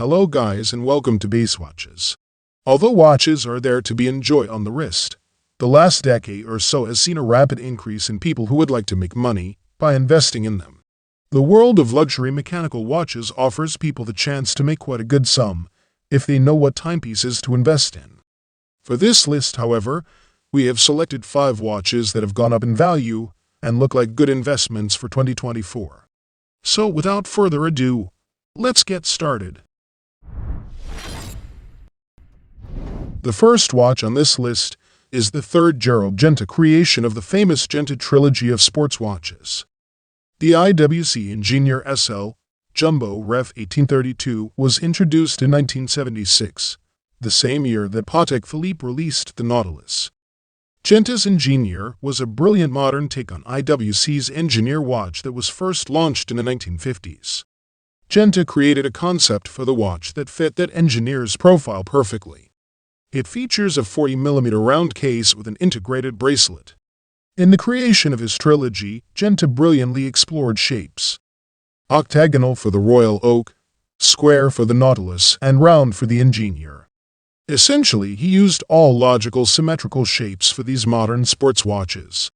Hello guys and welcome to Base Watches. Although watches are there to be enjoyed on the wrist, the last decade or so has seen a rapid increase in people who would like to make money by investing in them. The world of luxury mechanical watches offers people the chance to make quite a good sum if they know what timepieces to invest in. For this list, however, we have selected 5 watches that have gone up in value and look like good investments for 2024. So without further ado, let's get started. The first watch on this list is the third Gerard Genta creation of the famous Genta trilogy of sports watches. The IWC Engineer SL Jumbo Ref 1832 was introduced in 1976, the same year that Patek Philippe released the Nautilus. Genta's Engineer was a brilliant modern take on IWC's Engineer watch that was first launched in the 1950s. Genta created a concept for the watch that fit that Engineer's profile perfectly. It features a 40mm round case with an integrated bracelet. In the creation of his trilogy, Genta brilliantly explored shapes: octagonal for the Royal Oak, square for the Nautilus, and round for the Engineer. Essentially, he used all logical symmetrical shapes for these modern sports watches.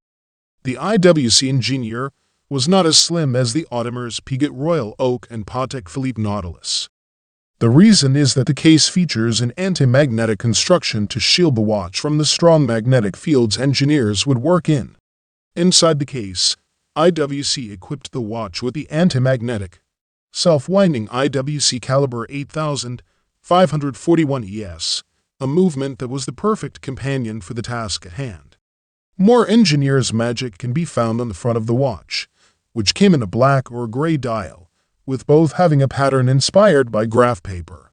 The IWC Engineer was not as slim as the Audemars Piguet Royal Oak and Patek Philippe Nautilus. The reason is that the case features an anti-magnetic construction to shield the watch from the strong magnetic fields engineers would work in. Inside the case, IWC equipped the watch with the anti-magnetic, self-winding IWC caliber 8541 ES, a movement that was the perfect companion for the task at hand. More engineer's magic can be found on the front of the watch, which came in a black or gray dial, with both having a pattern inspired by graph paper.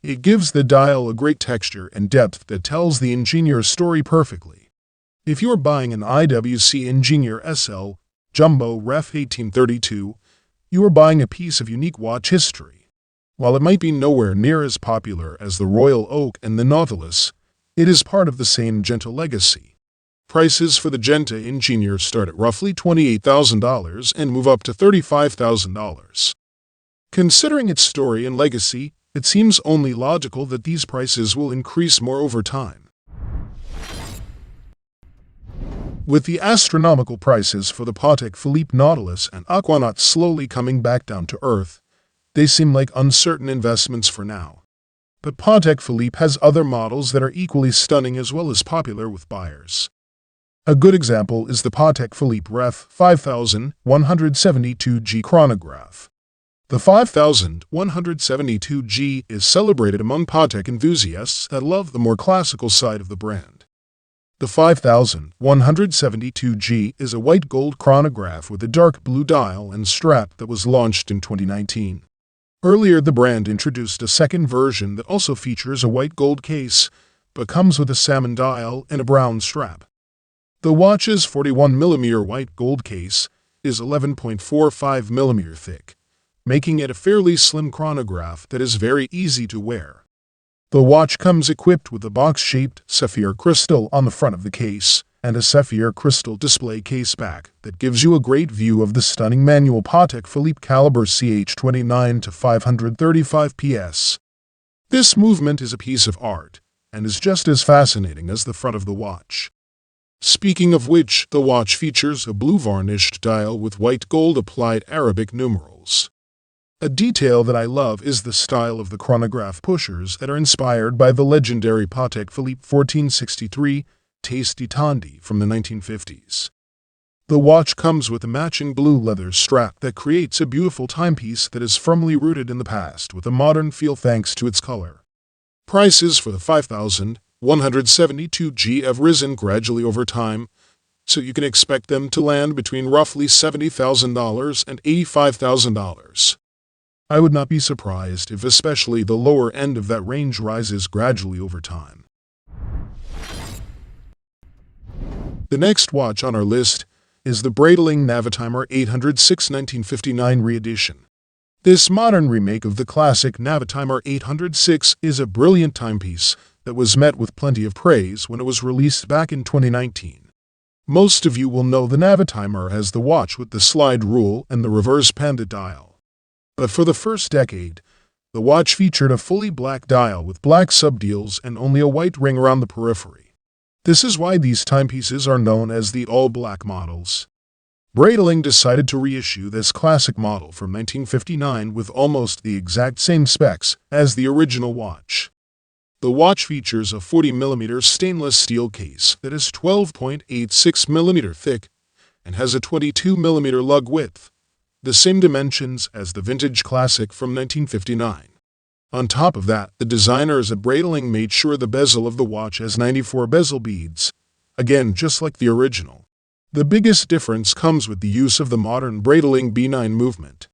It gives the dial a great texture and depth that tells the Engineer's story perfectly. If you are buying an IWC Engineer SL Jumbo Ref 1832, you are buying a piece of unique watch history. While it might be nowhere near as popular as the Royal Oak and the Nautilus, it is part of the same Genta legacy. Prices for the Genta Engineer start at roughly $28,000 and move up to $35,000. Considering its story and legacy, it seems only logical that these prices will increase more over time. With the astronomical prices for the Patek Philippe Nautilus and Aquanaut slowly coming back down to earth, they seem like uncertain investments for now. But Patek Philippe has other models that are equally stunning as well as popular with buyers. A good example is the Patek Philippe Ref 5172G Chronograph. The 5172G is celebrated among Patek enthusiasts that love the more classical side of the brand. The 5172G is a white gold chronograph with a dark blue dial and strap that was launched in 2019. Earlier, the brand introduced a second version that also features a white gold case, but comes with a salmon dial and a brown strap. The watch's 41mm white gold case is 11.45mm thick, making it a fairly slim chronograph that is very easy to wear. The watch comes equipped with a box-shaped sapphire crystal on the front of the case and a sapphire crystal display case back that gives you a great view of the stunning manual Patek Philippe caliber CH29 to 535 PS. This movement is a piece of art and is just as fascinating as the front of the watch. Speaking of which, the watch features a blue varnished dial with white gold applied Arabic numerals. A detail that I love is the style of the chronograph pushers that are inspired by the legendary Patek Philippe 1463 Tasty Tandy from the 1950s. The watch comes with a matching blue leather strap that creates a beautiful timepiece that is firmly rooted in the past with a modern feel thanks to its color. Prices for the 5172G have risen gradually over time, so you can expect them to land between roughly $70,000 and $85,000. I would not be surprised if especially the lower end of that range rises gradually over time. The next watch on our list is the Breitling Navitimer 806 1959 re-edition. This modern remake of the classic Navitimer 806 is a brilliant timepiece that was met with plenty of praise when it was released back in 2019. Most of you will know the Navitimer as the watch with the slide rule and the reverse panda dial. But for the first decade, The watch featured a fully black dial with black subdials and only a white ring around the periphery. This is why these timepieces are known as the all-black models. Breitling decided to reissue this classic model from 1959 with almost the exact same specs as the original watch. The watch features a 40mm stainless steel case that is 12.86mm thick and has a 22mm lug width, the same dimensions as the vintage classic from 1959. On top of that, the designers at Breitling made sure the bezel of the watch has 94 bezel beads, again just like the original. The biggest difference comes with the use of the modern Breitling B9 movement.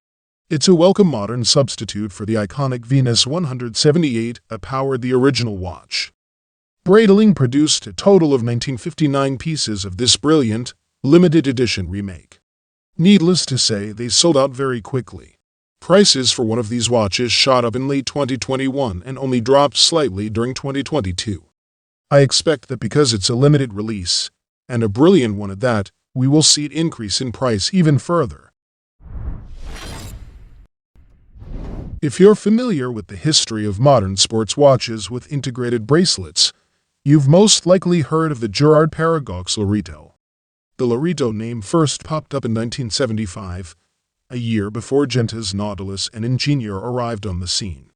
It's a welcome modern substitute for the iconic Venus 178 that powered the original watch. Breitling produced a total of 1959 pieces of this brilliant, limited edition remake. Needless to say, they sold out very quickly. Prices for one of these watches shot up in late 2021 and only dropped slightly during 2022. I expect that because it's a limited release, and a brilliant one at that, we will see it increase in price even further. If you're familiar with the history of modern sports watches with integrated bracelets, you've most likely heard of the Girard-Perregaux Lorito. The Lorito name first popped up in 1975, a year before Genta's Nautilus and Engineer arrived on the scene.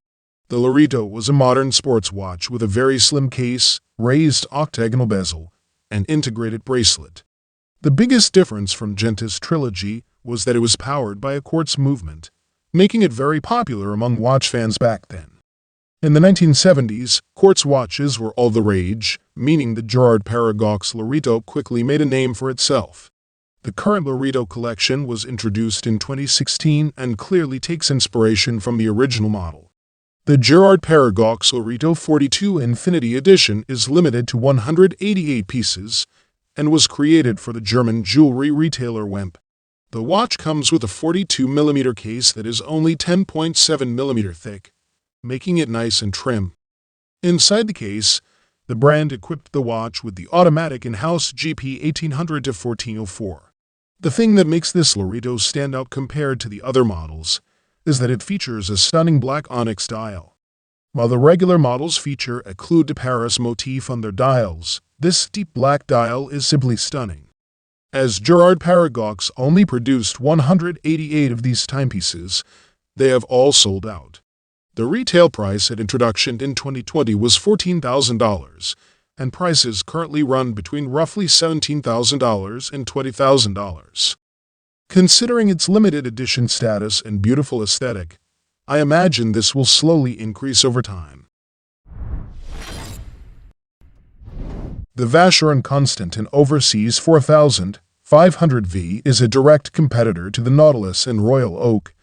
The Lorito was a modern sports watch with a very slim case, raised octagonal bezel, and integrated bracelet. The biggest difference from Genta's trilogy was that it was powered by a quartz movement, making it very popular among watch fans back then. In the 1970s, quartz watches were all the rage, meaning the Girard-Perregaux Lorito quickly made a name for itself. The current Lorito collection was introduced in 2016 and clearly takes inspiration from the original model. The Girard-Perregaux Lorito 42 Infinity Edition is limited to 188 pieces and was created for the German jewelry retailer WEMP. The watch comes with a 42mm case that is only 10.7mm thick, making it nice and trim. Inside the case, the brand equipped the watch with the automatic in-house GP 1800-1404. The thing that makes this Lorito stand out compared to the other models is that it features a stunning black onyx dial. While the regular models feature a Clou de Paris motif on their dials, this deep black dial is simply stunning. As Girard-Perregaux only produced 188 of these timepieces, they have all sold out. The retail price at introduction in 2020 was $14,000, and prices currently run between roughly $17,000 and $20,000. Considering its limited edition status and beautiful aesthetic, I imagine this will slowly increase over time. The Vacheron Constantin Overseas 4500V is a direct competitor to the Nautilus and Royal Oak,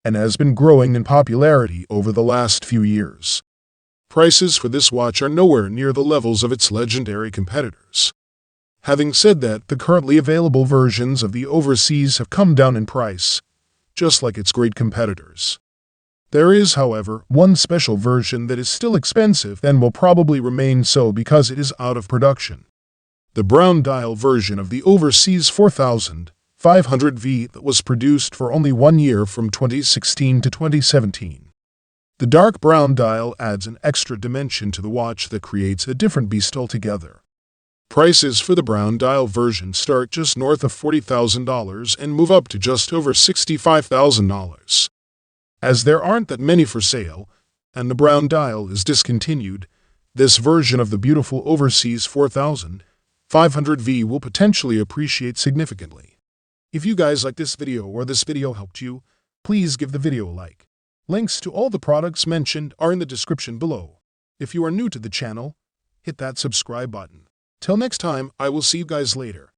and has been growing in popularity over the last few years. Prices for this watch are nowhere near the levels of its legendary competitors. Having said that, the currently available versions of the Overseas have come down in price, just like its great competitors. There is, however, one special version that is still expensive and will probably remain so because it is out of production. The brown dial version of the Overseas 4500V that was produced for only 1 year from 2016 to 2017. The dark brown dial adds an extra dimension to the watch that creates a different beast altogether. Prices for the brown dial version start just north of $40,000 and move up to just over $65,000. As there aren't that many for sale, and the brown dial is discontinued, this version of the beautiful Overseas 4500V will potentially appreciate significantly. If you guys like this video or this video helped you, please give the video a like. Links to all the products mentioned are in the description below. If you are new to the channel, hit that subscribe button. Till next time, I will see you guys later.